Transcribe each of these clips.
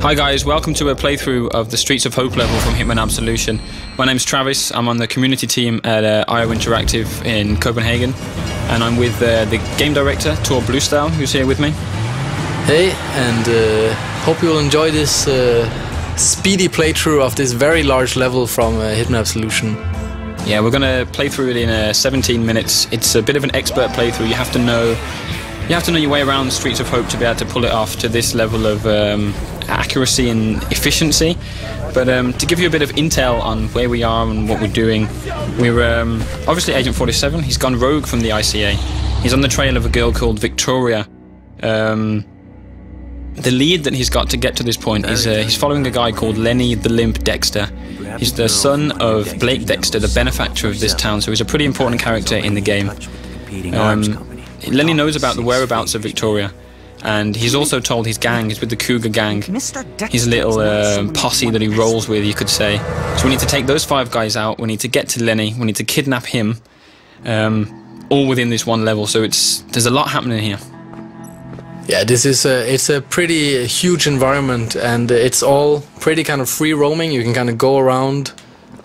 Hi guys, welcome to a playthrough of the Streets of Hope level from Hitman Absolution. My name's Travis, I'm on the community team at IO Interactive in Copenhagen, and I'm with the game director, Tor Bluestyle, who's here with me. Hey, and hope you will enjoy this speedy playthrough of this very large level from Hitman Absolution. Yeah, we're going to play through it in 17 minutes. It's a bit of an expert playthrough. You have to know your way around the Streets of Hope to be able to pull it off to this level of accuracy and efficiency. But to give you a bit of intel on where we are and what we're doing, we're obviously Agent 47. He's gone rogue from the ICA. He's on the trail of a girl called Victoria. The lead that he's got to get to this point is he's following a guy called Lenny the Limp Dexter. He's the son of Blake Dexter, the benefactor of this town, so he's a pretty important character in the game. Lenny knows about the whereabouts of Victoria, and he's also told his gang, he's with the Cougar gang, his little posse that he rolls with, you could say. So we need to take those 5 guys out, we need to get to Lenny, we need to kidnap him, all within this one level, so there's a lot happening here. Yeah, this is it's a pretty huge environment, and it's all pretty kind of free roaming. You can kind of go around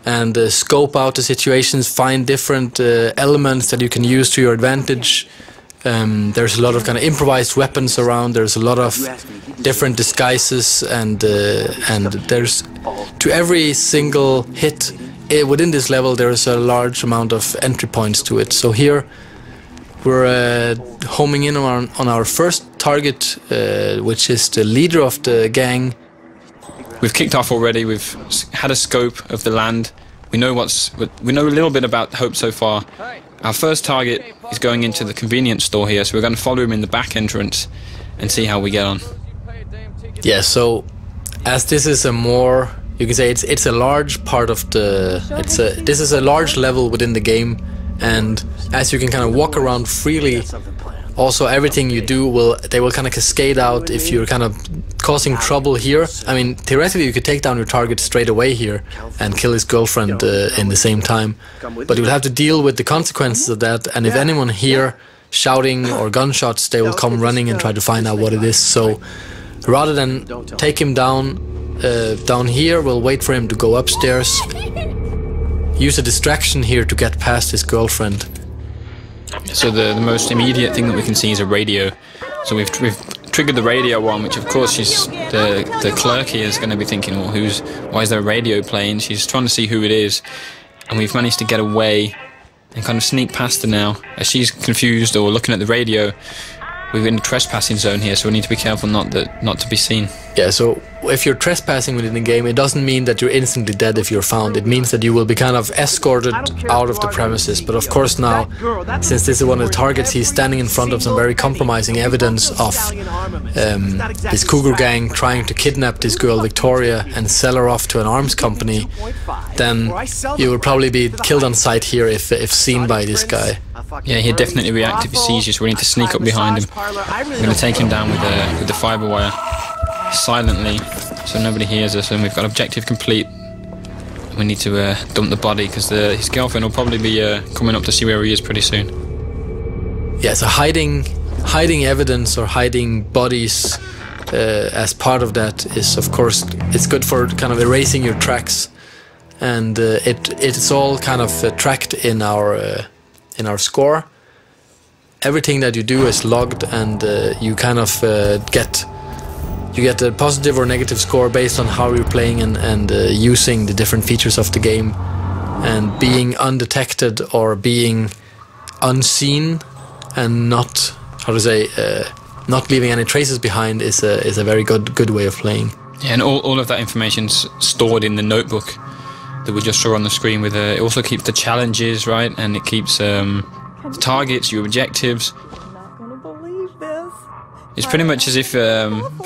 and scope out the situations, find different elements that you can use to your advantage. There's a lot of kind of improvised weapons around. There's a lot of different disguises, and there's to every single hit within this level there's a large amount of entry points to it. So here we're homing in on our first target, which is the leader of the gang. We've kicked off already. We've had a scope of the land. We know a little bit about Hope so far. Our first target is going into the convenience store here, so we're going to follow him in the back entrance and see how we get on. Yeah, so as this is a more, you can say it's a large part of the, this is a large level within the game, and as you can kind of walk around freely, also everything you do they will kind of cascade out if you're kind of causing trouble here. I mean, theoretically you could take down your target straight away here and kill his girlfriend in the same time, but you'll have to deal with the consequences of that, and if anyone here shouting or gunshots, they will come running and try to find out what it is. So rather than take him down here, we'll wait for him to go upstairs, use a distraction here to get past his girlfriend. So the most immediate thing that we can see is a radio. So we've triggered the radio on, which of course the clerk here is going to be thinking, well, why is there a radio playing? She's trying to see who it is, and we've managed to get away and kind of sneak past her now. As she's confused or looking at the radio, we're in the trespassing zone here, so we need to be careful not to be seen. Yeah, so if you're trespassing within the game, it doesn't mean that you're instantly dead if you're found. It means that you will be kind of escorted out of the premises. But of course now, since this is one of the targets, he's standing in front of some very compromising evidence of this Cougar gang trying to kidnap this girl Victoria and sell her off to an arms company, then you will probably be killed on sight here if seen by this guy. Yeah, he'd definitely react if he sees you, so we need to sneak up behind him. We're going to take him down with the fiber wire silently, so nobody hears us, and we've got objective complete. We need to dump the body, because his girlfriend will probably be coming up to see where he is pretty soon. Yeah, so hiding evidence or hiding bodies as part of that is, of course, it's good for kind of erasing your tracks, and it's all kind of tracked in our score. Everything that you do is logged, and you kind of get a positive or negative score based on how you're playing and using the different features of the game. And being undetected or being unseen and not, not leaving any traces behind is a very good way of playing. Yeah, and all of that information's stored in the notebook that we just saw on the screen. It also keeps the challenges, right, and it keeps targets, your objectives. It's pretty much as if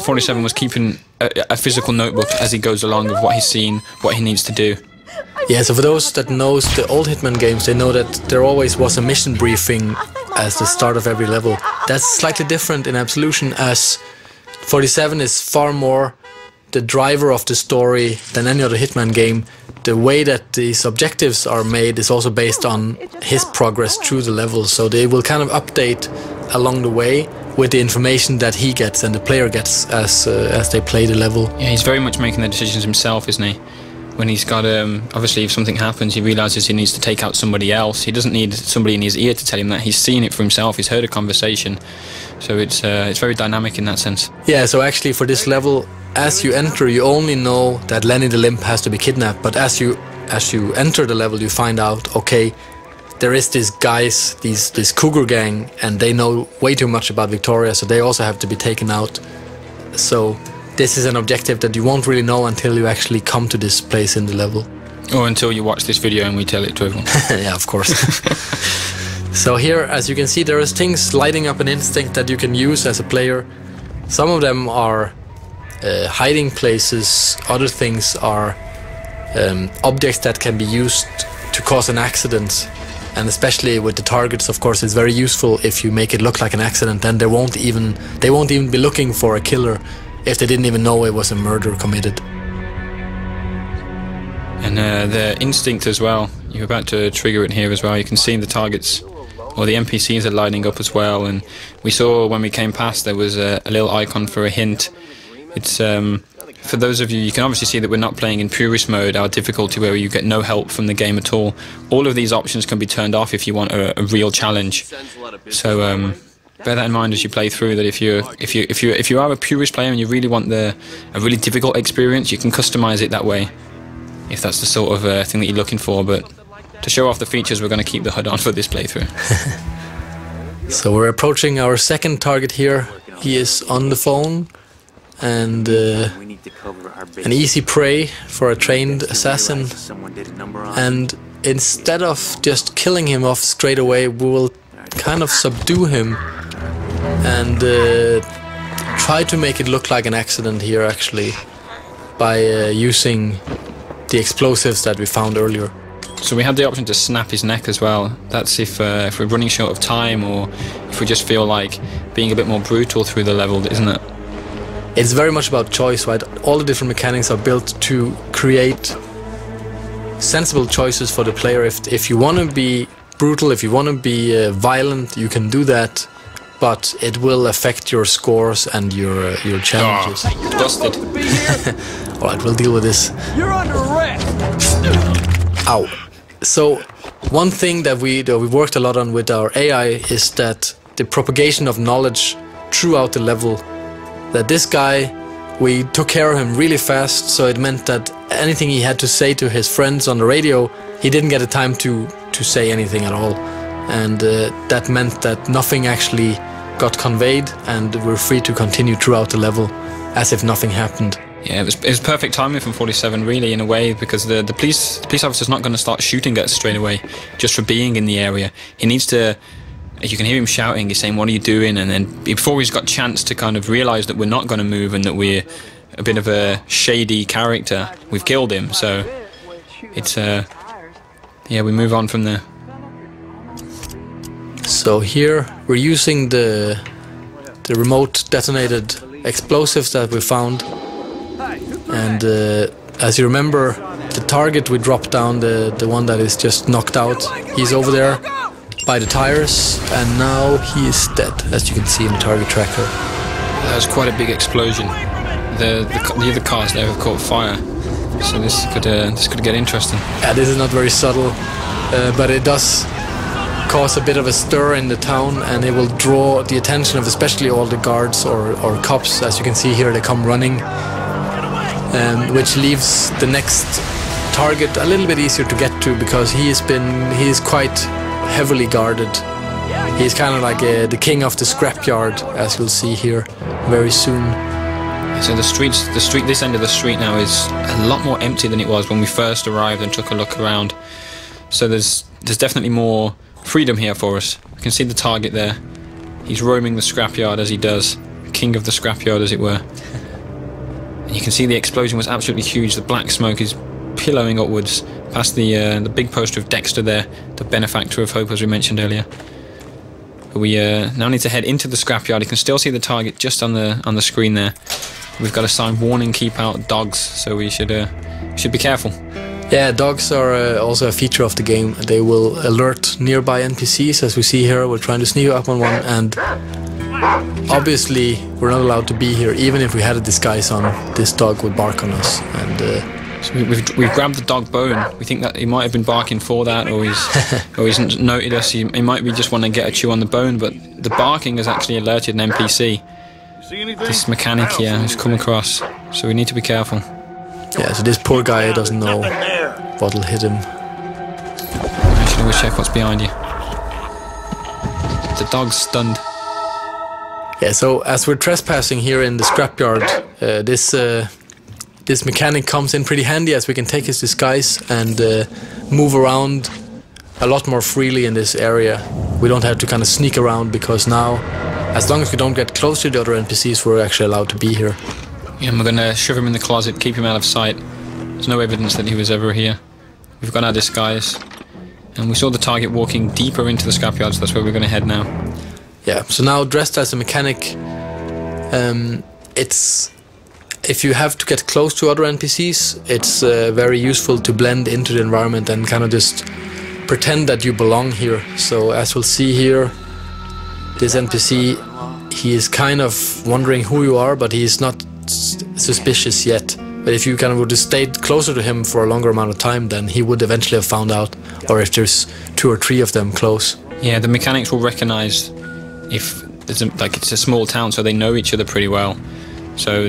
47 was keeping a physical notebook as he goes along of what he's seen, what he needs to do. Yeah, so for those that knows the old Hitman games, they know that there always was a mission briefing as the start of every level. That's slightly different in Absolution, as 47 is far more the driver of the story than any other Hitman game. The way that these objectives are made is also based on his progress through the levels, so they will kind of update along the way, with the information that he gets and the player gets as they play the level. Yeah, he's very much making the decisions himself, isn't he? When he's got, obviously if something happens, he realises he needs to take out somebody else. He doesn't need somebody in his ear to tell him that. He's seen it for himself, he's heard a conversation. So it's very dynamic in that sense. Yeah, so actually for this level, as you enter, you only know that Lenny the Limp has to be kidnapped, but as you enter the level, you find out, okay, there is these guys, this cougar gang, and they know way too much about Victoria, so they also have to be taken out. So this is an objective that you won't really know until you actually come to this place in the level. Or until you watch this video and we tell it to everyone. Yeah, of course. So here, as you can see, there is things lighting up an instinct that you can use as a player. Some of them are hiding places, other things are objects that can be used to cause an accident. And especially with the targets, of course, it's very useful if you make it look like an accident. Then they won't even be looking for a killer if they didn't even know it was a murder committed. And the instinct as well, you're about to trigger it here as well. You can see the targets, or the NPCs are lighting up as well. And we saw when we came past there was a little icon for a hint. It's for those of you, you can obviously see that we're not playing in purist mode, our difficulty where you get no help from the game at all. All of these options can be turned off if you want a real challenge. So bear that in mind as you play through. That if you are a purist player and you really want a really difficult experience, you can customize it that way, if that's the sort of thing that you're looking for. But to show off the features, we're going to keep the HUD on for this playthrough. So we're approaching our second target here. He is on the phone, and an easy prey for a trained assassin. And instead of just killing him off straight away, we will kind of subdue him and try to make it look like an accident here, actually, by using the explosives that we found earlier. So we had the option to snap his neck as well. That's if we're running short of time, or if we just feel like being a bit more brutal through the level, isn't it? It's very much about choice, right? All the different mechanics are built to create sensible choices for the player. If you want to be brutal, if you want to be violent, you can do that, but it will affect your scores and your challenges. Oh, busted. All right, we'll deal with this. You're under arrest. Ow. So one thing that we worked a lot on with our AI is that the propagation of knowledge throughout the level. That this guy, we took care of him really fast, so it meant that anything he had to say to his friends on the radio, he didn't get the time to say anything at all. And that meant that nothing actually got conveyed, and we're free to continue throughout the level as if nothing happened. Yeah, it was perfect timing from 47, really, in a way, because the police officer's not going to start shooting at us straight away just for being in the area. He needs to... You can hear him shouting, he's saying, what are you doing? And then before he's got a chance to kind of realise that we're not going to move and that we're a bit of a shady character, we've killed him. So it's, yeah, we move on from there. So here we're using the remote detonated explosives that we found. And as you remember, the target we dropped down, the one that is just knocked out, he's over there by the tires, and now he is dead, as you can see in the target tracker. That was quite a big explosion. The other cars there have caught fire, so this could get interesting. Yeah, this is not very subtle, but it does cause a bit of a stir in the town, and it will draw the attention of especially all the guards or cops. As you can see here, they come running, which leaves the next target a little bit easier to get to, because he is quite heavily guarded. He's kind of like the king of the scrapyard, as you'll see here very soon. So this end of the street now is a lot more empty than it was when we first arrived and took a look around. So there's definitely more freedom here for us. You can see the target there. He's roaming the scrapyard as he does, king of the scrapyard, as it were. And you can see the explosion was absolutely huge. The black smoke is pillowing upwards past the big poster of Dexter there, the benefactor of hope, as we mentioned earlier. But we now need to head into the scrapyard. You can still see the target just on the screen there. We've got a sign, warning, keep out dogs, so we should be careful. Yeah, dogs are also a feature of the game. They will alert nearby NPCs, as we see here. We're trying to sneak up on one, and obviously we're not allowed to be here. Even if we had a disguise on, this dog would bark on us. And so we've grabbed the dog bone. We think that he might have been barking for that, or he's noted us. He might be just want to get a chew on the bone, but the barking has actually alerted an NPC. This mechanic here has come across, so we need to be careful. Yeah, so this poor guy doesn't know what'll hit him. I should always check what's behind you. The dog's stunned. Yeah, so as we're trespassing here in the scrapyard, this mechanic comes in pretty handy, as we can take his disguise and move around a lot more freely in this area. We don't have to kind of sneak around, because now, as long as we don't get close to the other NPCs, we're actually allowed to be here. Yeah, and we're going to shove him in the closet, keep him out of sight. There's no evidence that he was ever here. We've got our disguise. And we saw the target walking deeper into the scrapyard, so that's where we're going to head now. Yeah, so now dressed as a mechanic, if you have to get close to other NPCs, it's very useful to blend into the environment and kind of just pretend that you belong here. So as we'll see here, this NPC, he is kind of wondering who you are, but he's not suspicious yet. But if you kind of would have stayed closer to him for a longer amount of time, then he would eventually have found out, or if there's 2 or 3 of them close. Yeah, the mechanics will recognize if there's it's a small town, so they know each other pretty well. So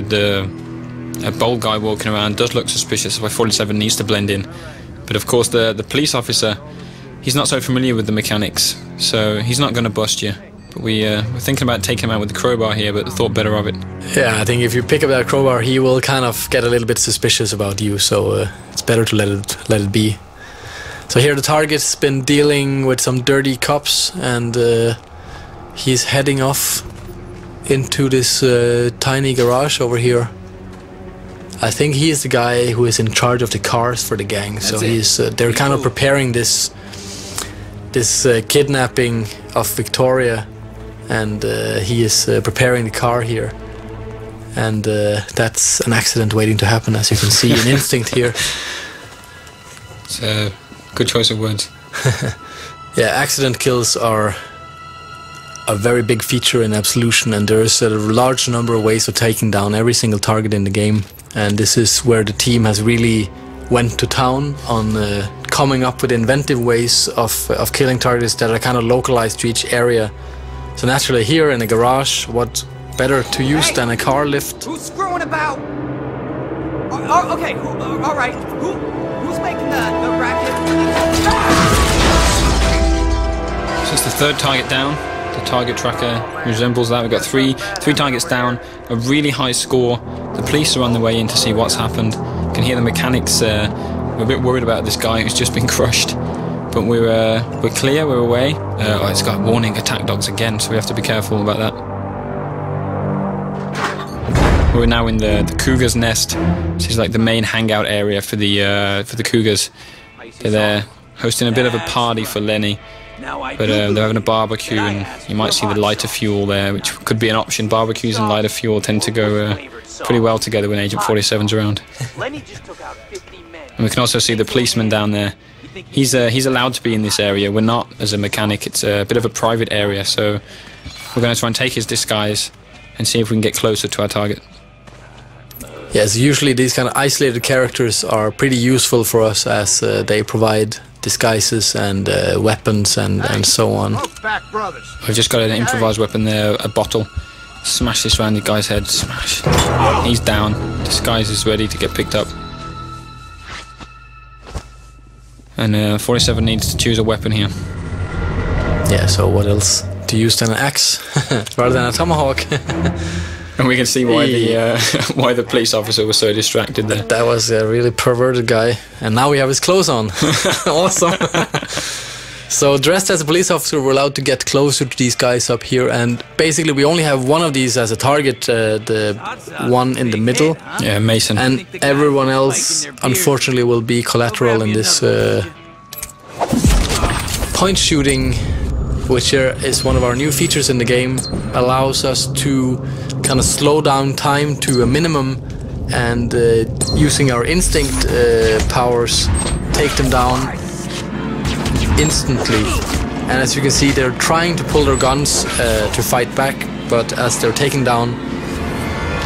a bold guy walking around does look suspicious, why 47 needs to blend in. But of course the police officer, he's not so familiar with the mechanics, so he's not going to bust you. But we're thinking about taking him out with the crowbar here, but thought better of it. Yeah, I think if you pick up that crowbar, he will kind of get a little bit suspicious about you, so it's better to let it be. So here the target's been dealing with some dirty cops, and he's heading off into this tiny garage over here. I think he is the guy who is in charge of the cars for the gang. So they're kind of preparing this kidnapping of Victoria, and he is preparing the car here. And that's an accident waiting to happen, as you can see in Instinct here. It's a good choice of words. Yeah, accident kills are a very big feature in Absolution, and there's a large number of ways of taking down every single target in the game. And this is where the team has really went to town on coming up with inventive ways of killing targets that are kind of localized to each area. So naturally here in a garage, what better to use than a car lift? Who's screwing about? Okay, all right. Who's making the racket? So it's the 3rd target down. The target tracker resembles that. We've got three targets down, a really high score. The police are on the way in to see what's happened. You can hear the mechanics. We're a bit worried about this guy who's just been crushed, but we're clear. We're away. It's got warning attack dogs again, so we have to be careful about that. We're now in the cougar's nest. This is like the main hangout area for the cougars. They're there hosting a bit of a party for Lenny. But they're having a barbecue, and you might see the lighter fuel there, which could be an option. Barbecues and lighter fuel tend to go pretty well together when Agent 47's around. And we can also see the policeman down there. He's allowed to be in this area. We're not as a mechanic. It's a bit of a private area, so we're going to try and take his disguise and see if we can get closer to our target. Yes, usually these kind of isolated characters are pretty useful for us, as they provide disguises and weapons and so on. We've just got an improvised weapon there, a bottle. Smash this around the guy's head. Smash. He's down. Disguise is ready to get picked up. And 47 needs to choose a weapon here. Yeah, so what else to use than an axe rather than a tomahawk? And we can see why why the police officer was so distracted there. That was a really perverted guy. And now we have his clothes on. Awesome. So dressed as a police officer, we're allowed to get closer to these guys up here. And basically we only have one of these as a target, the one in the middle. Yeah, Mason. And everyone else, unfortunately, will be collateral in this point shooting, which is one of our new features in the game. Allows us to kind of slow down time to a minimum, and using our instinct powers, take them down instantly. And as you can see, they're trying to pull their guns to fight back, but as they're taken down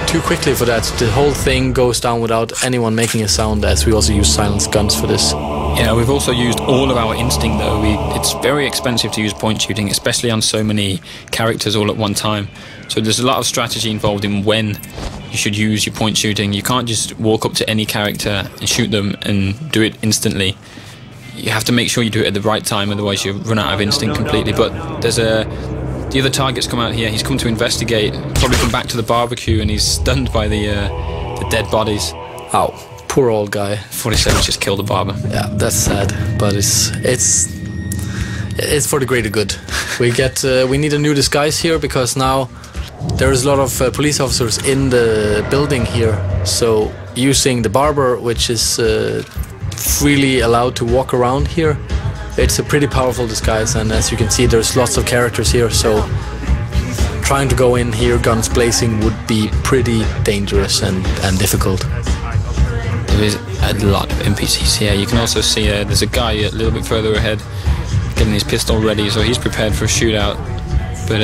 too quickly for that, the whole thing goes down without anyone making a sound, as we also use silenced guns for this. Yeah, we've also used all of our instinct though. It's very expensive to use point shooting, especially on so many characters all at one time. So there's a lot of strategy involved in when you should use your point shooting. You can't just walk up to any character and shoot them and do it instantly. You have to make sure you do it at the right time, otherwise you run out of instinct completely. But there's the other target's come out here. He's come to investigate, probably come back to the barbecue, and he's stunned by the dead bodies. Ow, poor old guy. 47's just killed the barber. Yeah, that's sad, but it's for the greater good. We need a new disguise here, because now there's a lot of police officers in the building here. So using the barber, which is freely allowed to walk around here, it's a pretty powerful disguise. And as you can see, there's lots of characters here, so trying to go in here guns blazing would be pretty dangerous and difficult. There is a lot of NPCs here. You can also see there's a guy a little bit further ahead getting his pistol ready, so he's prepared for a shootout. But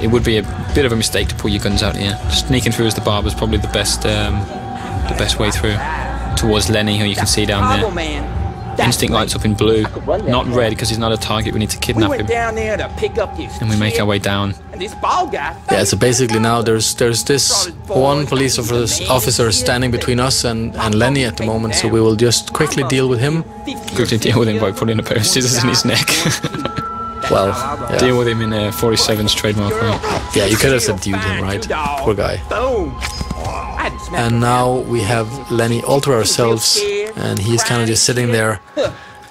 it would be a bit of a mistake to pull your guns out here. Sneaking through as the barber is probably the best way through. Towards Lenny, who you can see down there. Instinct lights up in blue, not red because he's not a target. We need to kidnap him. And we make our way down. Yeah, so basically now there's this one police officer standing between us and Lenny at the moment, so we will just quickly deal with him. Quickly deal with him by putting a pair of scissors in his neck. Well, yeah. Deal with him in 47's trademark way. Yeah, you could have subdued him, right? Poor guy. And now we have Lenny all to ourselves, and he's kind of just sitting there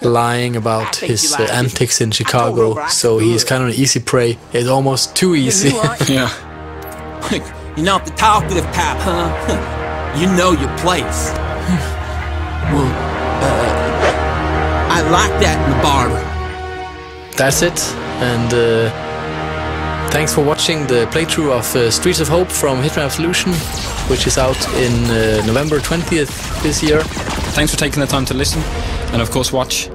lying about his antics in Chicago, so he's kind of an easy prey. It's almost too easy. Yeah. You're not the talkative type, huh? You know your place. Well, I like that in the barber. That's it, and thanks for watching the playthrough of Streets of Hope from Hitman Absolution, which is out in November 20th this year. Thanks for taking the time to listen, and of course watch.